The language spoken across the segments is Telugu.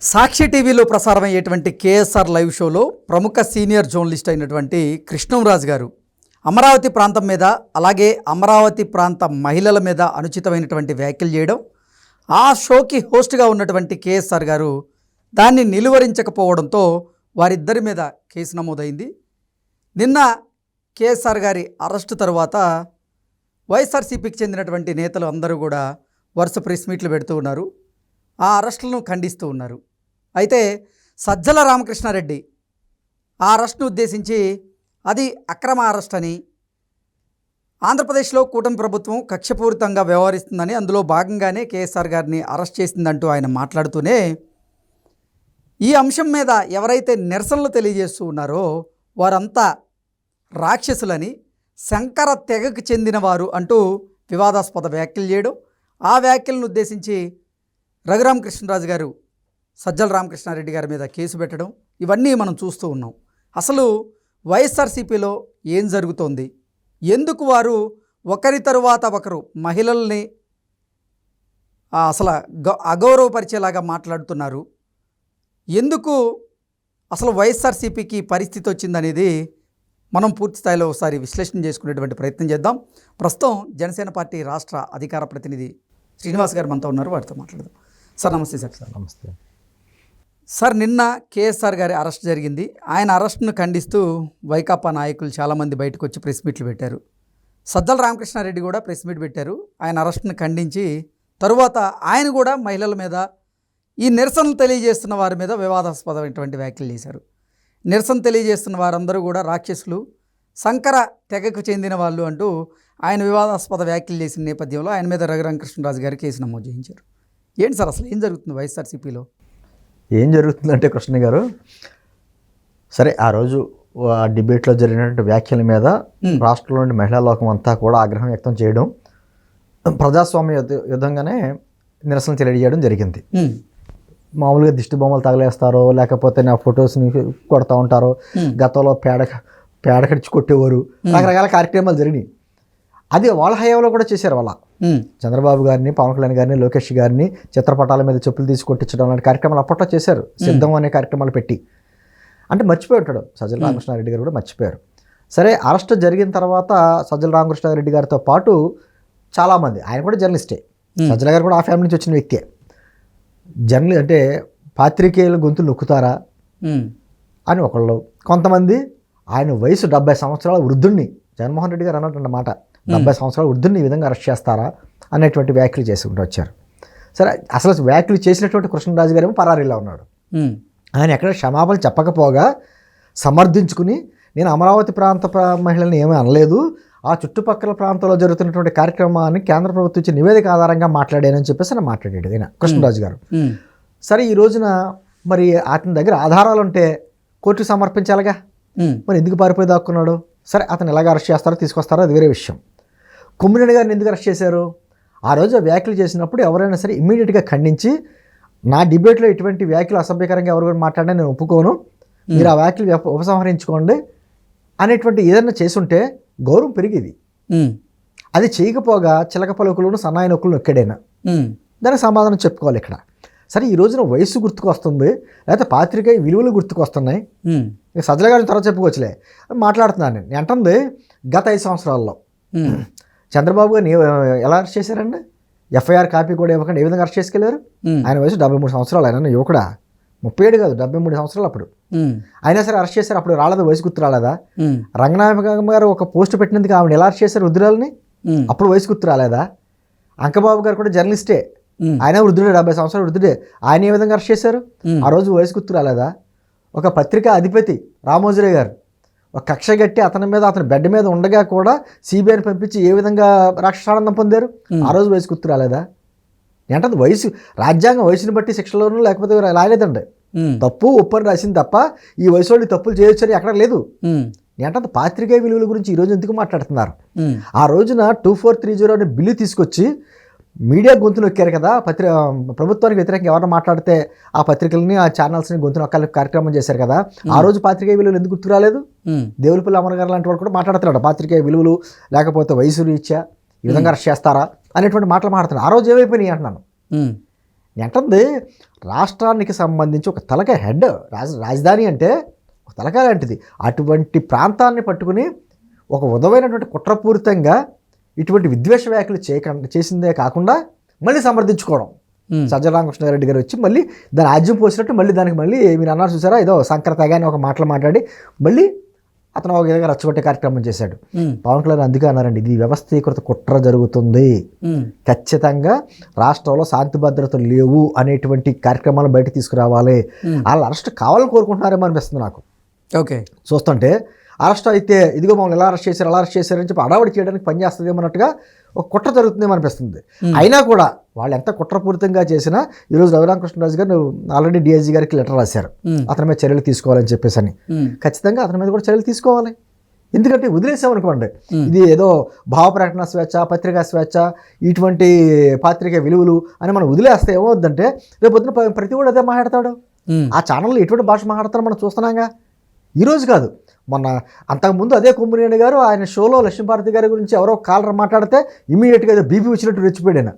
సాక్షి టీవీలో ప్రసారమయ్యేటువంటి కేఎస్ఆర్ లైవ్ షోలో ప్రముఖ సీనియర్ జర్నలిస్ట్ అయినటువంటి కృష్ణంరాజు గారు అమరావతి ప్రాంతం మీద అలాగే అమరావతి ప్రాంత మహిళల మీద అనుచితమైనటువంటి వ్యాఖ్యలు చేయడం, ఆ షోకి హోస్ట్గా ఉన్నటువంటి కేఎస్ఆర్ గారు దాన్ని నిలువరించకపోవడంతో వారిద్దరి మీద కేసు నమోదైంది. నిన్న కేఎస్ఆర్ గారి అరెస్టు తర్వాత వైఎస్ఆర్సీపీకి చెందినటువంటి నేతలు అందరూ కూడా వరుస ప్రెస్ మీట్లు పెడుతూ ఉన్నారు. ఆ అరెస్టులను ఖండిస్తూ ఉన్నారు. అయితే సజ్జల రామకృష్ణారెడ్డి ఆ అరెస్ట్ను ఉద్దేశించి అది అక్రమ అరెస్ట్ అని, ఆంధ్రప్రదేశ్లో కూటమి ప్రభుత్వం కక్షపూరితంగా వ్యవహరిస్తుందని, అందులో భాగంగానే కేఎస్ఆర్ గారిని అరెస్ట్ చేసిందంటూ ఆయన మాట్లాడుతూనే ఈ అంశం మీద ఎవరైతే నిరసనలు తెలియజేస్తూ ఉన్నారో వారంతా రాక్షసులని, శంకర తెగకు చెందినవారు అంటూ వివాదాస్పద వ్యాఖ్యలు చేయడం, ఆ వ్యాఖ్యలను ఉద్దేశించి రఘురామకృష్ణరాజు గారు సజ్జల రామకృష్ణారెడ్డి గారి మీద కేసు పెట్టడం, ఇవన్నీ మనం చూస్తూ ఉన్నాం. అసలు వైఎస్ఆర్సీపీలో ఏం జరుగుతోంది, ఎందుకు వారు ఒకరి తరువాత ఒకరు మహిళల్ని అసలు అగౌరవపరిచేలాగా మాట్లాడుతున్నారు, ఎందుకు అసలు వైఎస్ఆర్సీపీకి పరిస్థితి వచ్చిందనేది మనం పూర్తి స్థాయిలో ఒకసారి విశ్లేషణ చేసుకునేటువంటి ప్రయత్నం చేద్దాం. ప్రస్తుతం జనసేన పార్టీ రాష్ట్ర అధికార ప్రతినిధి శ్రీనివాస్ గారు మనతో ఉన్నారు, వారితో మాట్లాడదాం. సార్ నమస్తే. సార్ నమస్తే సార్, నిన్న కేఎస్ఆర్ గారి అరెస్ట్ జరిగింది. ఆయన అరెస్ట్ను ఖండిస్తూ వైకాపా నాయకులు చాలామంది బయటకు వచ్చి ప్రెస్ మీట్లు పెట్టారు. సజ్జల రామకృష్ణారెడ్డి కూడా ప్రెస్ మీట్ పెట్టారు. ఆయన అరెస్ట్ను ఖండించి తరువాత ఆయన కూడా మహిళల మీద, ఈ నిరసనలు తెలియజేస్తున్న వారి మీద వివాదాస్పదమైనటువంటి వ్యాఖ్యలు చేశారు. నిరసన తెలియజేస్తున్న వారందరూ కూడా రాక్షసులు, శంకర తెగకు చెందిన వాళ్ళు అంటూ ఆయన వివాదాస్పద వ్యాఖ్యలు చేసిన నేపథ్యంలో ఆయన మీద రఘురామకృష్ణరాజు గారు కేసు నమోదు చేయించారు. ఏంటి సార్ అసలు ఏం జరుగుతుంది వైఎస్ఆర్సీపీలో? ఏం జరుగుతుందంటే కృష్ణ గారు, సరే ఆ రోజు ఆ డిబేట్లో జరిగినటువంటి వ్యాఖ్యల మీద రాష్ట్రంలోని మహిళా లోకం అంతా కూడా ఆగ్రహం వ్యక్తం చేయడం, ప్రజాస్వామ్య యుద్ధంగానే నిరసన తెలియజేయడం జరిగింది. మామూలుగా దిష్టి బొమ్మలు తగలేస్తారో లేకపోతే నా ఫొటోస్ని కొడతా ఉంటారో, గతంలో పేడ కడిచి కొట్టేవారు, రకరకాల కార్యక్రమాలు జరిగినాయి. అది వాళ్ళ హయాంలో కూడా చేశారు. వాళ్ళ చంద్రబాబు గారిని, పవన్ కళ్యాణ్ గారిని, లోకేష్ గారిని చిత్రపటాల మీద చెప్పులు తీసి కొట్టించడం లాంటి కార్యక్రమాలు అప్పట్లో చేశారు. సిద్ధం అనే కార్యక్రమాలు పెట్టి, అంటే మర్చిపోయి ఉంటాడు సజ్జల రామకృష్ణారెడ్డి గారు కూడా మర్చిపోయారు. సరే, అరెస్ట్ జరిగిన తర్వాత సజ్జల రామకృష్ణారెడ్డి గారితో పాటు చాలామంది, ఆయన కూడా జర్నలిస్టే, సజ్జల గారు కూడా ఆ ఫ్యామిలీ నుంచి వచ్చిన వ్యక్తే. అంటే పాత్రికేయుల గొంతులు నొక్కుతారా అని ఒకళ్ళు, కొంతమంది ఆయన వయసు 70 సంవత్సరాల వృద్ధుణ్ణి, జగన్మోహన్ రెడ్డి గారు అన్నమాట 70 సంవత్సరాల వృద్ధుని ఈ విధంగా అరెస్ట్ చేస్తారా అనేటువంటి వ్యాఖ్యలు చేసుకుంటూ వచ్చారు. సరే, అసలు వ్యాఖ్యలు చేసినటువంటి కృష్ణరాజు గారు ఏమో పరారీలో ఉన్నాడు. ఆయన ఎక్కడ క్షమాపణ చెప్పకపోగా సమర్థించుకుని, నేను అమరావతి ప్రాంత మహిళల్ని ఏమీ అనలేదు, ఆ చుట్టుపక్కల ప్రాంతంలో జరుగుతున్నటువంటి కార్యక్రమాన్ని కేంద్ర ప్రభుత్వం ఇచ్చే నివేదిక ఆధారంగా మాట్లాడానని చెప్పేసి ఆయన మాట్లాడాడు ఆయన కృష్ణరాజు గారు. సరే, ఈ రోజున మరి అతని దగ్గర ఆధారాలు ఉంటే కోర్టుకు సమర్పించాలిగా, మరి ఎందుకు పారిపోయి దాక్కున్నాడు? సరే, అతను ఎలాగ అరెస్ట్ చేస్తారో తీసుకొస్తారో అది వేరే విషయం. కొమ్మినేని గారిని ఎందుకు అరెస్ట్ చేశారు? ఆ రోజు వ్యాఖ్యలు చేసినప్పుడు ఎవరైనా సరే ఇమ్మీడియట్గా ఖండించి, నా డిబేట్లో ఇటువంటి వ్యాఖ్యలు అసభ్యకరంగా ఎవరు కూడా మాట్లాడినా నేను ఒప్పుకోను, మీరు ఆ వ్యాఖ్యలు ఉపసంహరించుకోండి అనేటువంటి ఏదైనా చేసుంటే గౌరవం పెరిగేది. అది చేయకపోగా చిలక పలుకులను సన్నాయి నొక్కులు నొక్కాడైనా, దానికి సమాధానం చెప్పుకోవాలి ఇక్కడ. సరే, ఈ రోజున వయస్సు గుర్తుకు వస్తుంది, లేకపోతే పాత్రికేయ విలువలు గుర్తుకు వస్తున్నాయి. సజ్జల గారిని తర్వాత చెప్పుకోవచ్చులే, మాట్లాడుతున్నాను నేను అంటుంది. గత 5 సంవత్సరాల్లో చంద్రబాబు గారిని ఎలా అరెస్ట్ చేశారండి? ఎఫ్ఐఆర్ కాపీ కూడా ఇవ్వకుండా ఏ విధంగా అరెస్ట్ చేసుకెళ్ళారు? ఆయన వయసు 73 సంవత్సరాలు, ఆయన యువకుడా, 37 కాదు 73 సంవత్సరాలు అప్పుడు. అయినా సరే అరెస్ట్ చేశారు. అప్పుడు రాలేదా, వయసు గుర్తు రాలేదా? రంగనాయకమ్మ గారు ఒక పోస్ట్ పెట్టినందుకు ఆవిడ ఎలా అరెస్ట్ చేశారు వృద్ధురాలని? అప్పుడు వయసు గుర్తు రాలేదా? అంకబాబు గారు కూడా జర్నలిస్టే, ఆయన వృద్ధుడే, 70 సంవత్సరాలు వృద్ధుడే, ఆయన ఏ విధంగా అరెస్ట్ చేశారు? ఆ రోజు వయసు గుర్తు రాలేదా? ఒక పత్రికా అధిపతి రామోజీరావు గారు ఒక కక్ష గట్టి అతని మీద, అతని బెడ్ మీద ఉండగా కూడా సిబిఐని పంపించి ఏ విధంగా రాక్షసానందం పొందారు? ఆ రోజు వయసు గుర్తు రాలేదా? ఏంటంటే వయసు, రాజ్యాంగం వయసుని బట్టి శిక్షలోనూ లేకపోతే రాయలేదండి. తప్పు ఒప్పని రాసింది తప్ప ఈ వయసు వాళ్ళు తప్పులు చేయొచ్చని ఎక్కడ లేదు. ఏంటంటే పాత్రికేయ విలువల గురించి ఈరోజు ఎందుకు మాట్లాడుతున్నారు? ఆ రోజున 2430 అనే బిల్లు తీసుకొచ్చి మీడియా గొంతు నొక్కారు కదా, ప్రభుత్వానికి వ్యతిరేకంగా ఎవరైనా మాట్లాడితే ఆ పత్రికలని, ఆ ఛానల్స్ని గొంతు నొక్కాలి కార్యక్రమం చేశారు కదా. ఆ రోజు పాత్రికేయ విలువలు ఎందుకు గుర్తు రాలేదు? దేవులపల్లి అమర్ గారు లాంటి వాడు కూడా మాట్లాడుతున్నాడు, పాత్రికేయ విలువలు లేకపోతే వయసు రీత్యా ఈ విధంగా అరెస్ట్ చేస్తారా అనేటువంటి మాటలు మాట్లాడుతున్నాను. ఆ రోజు ఏమైపోయినాయి అంటున్నాను. ఏంటంది రాష్ట్రానికి సంబంధించి ఒక తలకాయ హెడ్ రాజధాని అంటే ఒక తలకాయ లాంటిది. అటువంటి ప్రాంతాన్ని పట్టుకుని ఒక ఉదమైనటువంటి కుట్రపూరితంగా ఇటువంటి విద్వేష వ్యాఖ్యలు చేసిందే కాకుండా మళ్ళీ సమర్థించుకోవడం. సజ్జల రామకృష్ణారెడ్డి గారు వచ్చి మళ్ళీ దాని ఆజ్యం పోసినట్టు మళ్ళీ దానికి మళ్ళీ మీరు అన్నారు చూసారా, ఏదో సంక్రతగా అని ఒక మాటలు మాట్లాడి మళ్ళీ అతను ఒక విధంగా రచ్చగొట్టే కార్యక్రమం చేశాడు. పవన్ కళ్యాణ్ అందుకే అన్నారండి, ఇది వ్యవస్థీకృత కుట్ర జరుగుతుంది, ఖచ్చితంగా రాష్ట్రంలో శాంతి భద్రతలు లేవు అనేటువంటి కార్యక్రమాలను బయట తీసుకురావాలి. వాళ్ళు అరెస్ట్ కావాలని కోరుకుంటున్నారేమో అనిపిస్తుంది నాకు. ఓకే, చూస్తుంటే అరెస్ట్ అయితే ఇదిగో మమ్మల్ని ఎలా అరెస్ట్ చేశారు అలా అరెస్ట్ చేశారని చెప్పి అడావడి చేయడానికి పనిచేస్తుందేమో అన్నట్టుగా ఒక కుట్ర జరుగుతుందేమో అనిపిస్తుంది. అయినా కూడా వాళ్ళు ఎంత కుట్రపూరితంగా చేసినా ఈరోజు రఘురామకృష్ణరాజు గారు ఆల్రెడీ డిఐజీ గారికి లెటర్ రాశారు అతని మీద చర్యలు తీసుకోవాలని చెప్పేసి అని. ఖచ్చితంగా అతని మీద కూడా చర్యలు తీసుకోవాలి. ఎందుకంటే వదిలేసామనుకోండి, ఇది ఏదో భావ ప్రకటన స్వేచ్ఛ, పత్రికా స్వేచ్ఛ, ఇటువంటి పాత్రిక విలువలు అని మనం వదిలేస్తే ఏమవుద్దంటే రేపు పొద్దున ప్రతి కూడా అదే మాట్లాడతాడు. ఆ ఛానల్లో ఎటువంటి భాష మాట్లాడతారో మనం చూస్తున్నాగా. ఈరోజు కాదు, మొన్న అంతకుముందు అదే కొమ్మినేని గారు ఆయన షోలో లక్ష్మీభారతి గారి గురించి ఎవరో కాలర్ మాట్లాడితే ఇమీడియట్గా ఏదో బీపీ వచ్చినట్టు రెచ్చిపోయాడు ఆయన.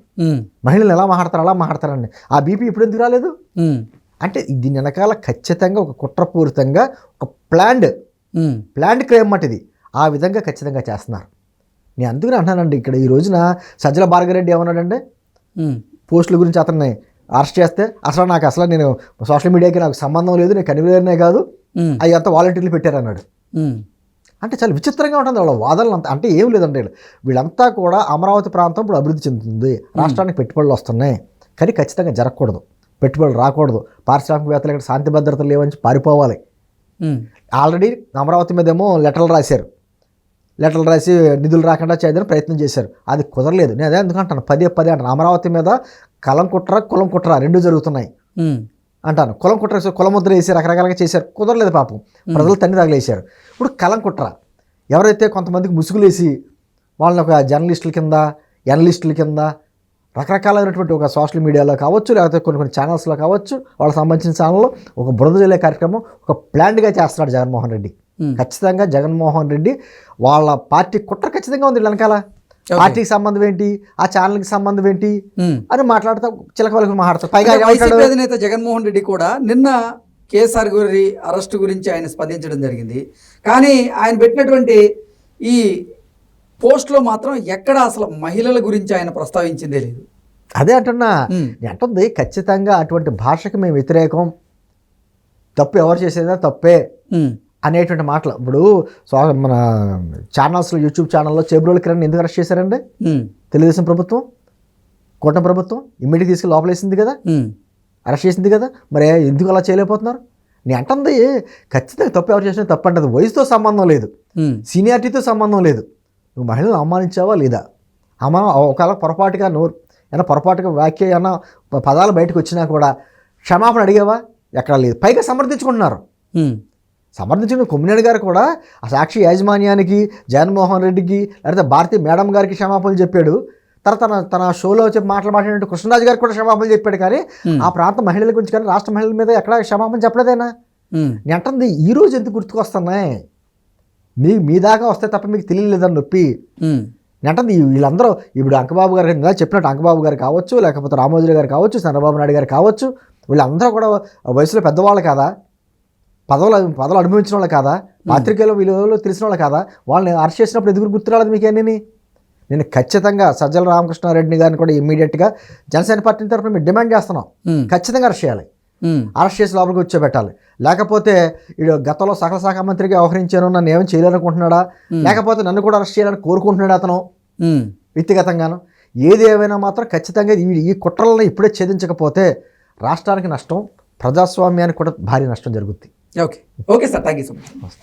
మహిళలు ఎలా మాట్లాడతారు అలా మాట్లాడతారండి. ఆ బీపీ ఇప్పుడు ఎందుకు రాలేదు అంటే దీని వెనకాల ఖచ్చితంగా ఒక కుట్రపూరితంగా ఒక ప్లాండ్ క్రైమ్ మాట ఇది. ఆ విధంగా ఖచ్చితంగా చేస్తున్నారు. నేను అందుకని అంటున్నానండి, ఇక్కడ ఈ రోజున సజ్జల భార్గరెడ్డి ఏమన్నాడంటే పోస్టుల గురించి అతన్ని అరెస్ట్ చేస్తే అసలు నేను సోషల్ మీడియాకి నాకు సంబంధం లేదు, నేను కన్వీనర్నే కాదు, అవి అంతా వాలంటీర్లు పెట్టారన్నాడు. అంటే చాలా విచిత్రంగా ఉంటుంది వాళ్ళ వాదనలు అంతా. అంటే ఏం లేదండి, వీళ్ళంతా కూడా అమరావతి ప్రాంతం ఇప్పుడు అభివృద్ధి చెందుతుంది, రాష్ట్రానికి పెట్టుబడులు వస్తున్నాయి, కానీ ఖచ్చితంగా జరగకూడదు, పెట్టుబడులు రాకూడదు, పారిశ్రామికవేత్తలు ఇక్కడ శాంతి భద్రతలు లేవని పారిపోవాలి. ఆల్రెడీ అమరావతి మీద ఏమో లెటర్లు రాసి నిధులు రాకుండా చేయడానికి ప్రయత్నం చేశారు, అది కుదరలేదు. నేను అదే ఎందుకంటాను, పదే అంటాను, అమరావతి మీద కులం కుట్ర రెండు జరుగుతున్నాయి అంటాను. కులం ముద్ర వేసి రకరకాలుగా చేశారు, కుదరలేదు పాపం, ప్రజలు తన్ని తగిలేశారు. ఇప్పుడు కలం కుట్ర ఎవరైతే కొంతమందికి ముసుగులేసి వాళ్ళని ఒక జర్నలిస్టుల కింద ఎనలిస్టుల కింద రకరకాలైనటువంటి ఒక సోషల్ మీడియాలో కావచ్చు, లేకపోతే కొన్ని ఛానల్స్లో కావచ్చు, వాళ్ళకి సంబంధించిన ఛానల్లో ఒక బురద జల్లే కార్యక్రమం ఒక ప్లాన్డ్గా చేస్తున్నాడు జగన్మోహన్ రెడ్డి. ఖచ్చితంగా జగన్మోహన్ రెడ్డి వాళ్ళ పార్టీ కుట్ర ఖచ్చితంగా ఉంది వెనకాల. పార్టీకి సంబంధం ఏంటి, ఆ ఛానల్కి సంబంధం ఏంటి అని మాట్లాడుతూ చిలకవలకు మాట్లాడతారు. పైగా వైసీపీ అధినేత జగన్మోహన్ రెడ్డి కూడా నిన్న కేసీఆర్ గారి అరెస్టు గురించి ఆయన స్పందించడం జరిగింది. కానీ ఆయన పెట్టినటువంటి ఈ పోస్ట్లో మాత్రం ఎక్కడ అసలు మహిళల గురించి ఆయన ప్రస్తావించిందే లేదు. అదే అంటున్నా, అంటుంది ఖచ్చితంగా అటువంటి భాషకి మేము వ్యతిరేకం, తప్పు ఎవరు చేసేదా తప్పే అనేటువంటి మాటలు. ఇప్పుడు మన ఛానల్స్లో యూట్యూబ్ ఛానల్లో చేబ్రోలు కిరణ్ ఎందుకు అరెస్ట్ చేశారండి? తెలుగుదేశం ప్రభుత్వం, కూటమి ప్రభుత్వం ఇమ్మీడియట్గా తీసుకెళ్ళి లోపలేసింది కదా, అరెస్ట్ చేసింది కదా, మరి ఎందుకు అలా చేయలేకపోతున్నారు? నేను అంటుంది ఖచ్చితంగా తప్పు ఎవరు చేసినా తప్పు అంటది. వయసుతో సంబంధం లేదు, సీనియారిటీతో సంబంధం లేదు. నువ్వు మహిళను అవమానించావా లేదా, ఒకవేళ పొరపాటుగా వ్యాఖ్య ఏమన్నా పదాలు బయటకు వచ్చినా కూడా క్షమాపణ అడిగావా? ఎక్కడా లేదు. పైగా సమర్థించుకుంటున్నారు. సమర్థించిన కొమ్మినేని గారు కూడా ఆ సాక్షి యాజమాన్యానికి, జగన్మోహన్ రెడ్డికి, లేకపోతే భారతీ మేడం గారికి క్షమాపణలు చెప్పాడు. తర్వాత తన షోలో చెప్పి మాట్లాడినట్టు కృష్ణరాజు గారికి కూడా క్షమాపణలు చెప్పాడు. కానీ ఆ ప్రాంత మహిళల గురించి కానీ రాష్ట్ర మహిళల మీద ఎక్కడ క్షమాపణ చెప్పలేదైనా. నేను అంటుంది ఈ రోజు ఎందుకు గుర్తుకొస్తున్నాయి, మీ దాకా వస్తే తప్ప మీకు తెలియలేదని నొప్పి. నేను అంటుంది వీళ్ళందరూ ఇప్పుడు అంకబాబు గారు చెప్పినట్టు అంకబాబు గారు కావచ్చు, లేకపోతే రామోజీ గారు కావచ్చు, చంద్రబాబు నాయుడు గారు కావచ్చు, వీళ్ళందరూ కూడా వయసులో పెద్దవాళ్ళు కాదా, పదవులు అనుభవించిన వాళ్ళు కాదా, పాత్రికేయుల విలువలు తెలిసిన వాళ్ళు కాదా? వాళ్ళని అరెస్ట్ చేసినప్పుడు ఎదుగు గుర్తురాలేదు మీకేంటి? నేను ఖచ్చితంగా సజ్జల రామకృష్ణారెడ్డి గారిని కూడా ఇమ్మీడియట్గా జనసేన పార్టీ తరఫున మేము డిమాండ్ చేస్తున్నాం, ఖచ్చితంగా అరెస్ట్ చేయాలి, అరెస్ట్ చేసి లోపలికి కూర్చోబెట్టాలి. లేకపోతే వీడు గతంలో సకల శాఖ మంత్రిగా వ్యవహరించాను, నన్ను ఏమైనా చేయాలనుకుంటున్నాడా, లేకపోతే నన్ను కూడా అరెస్ట్ చేయాలని కోరుకుంటున్నాడు అతను వ్యక్తిగతంగాను. ఏది ఏమైనా మాత్రం ఖచ్చితంగా ఈ కుట్రలను ఇప్పుడే ఛేదించకపోతే రాష్ట్రానికి నష్టం, ప్రజాస్వామ్యానికి కూడా భారీ నష్టం జరుగుద్ది. Okay sir, thank you so much.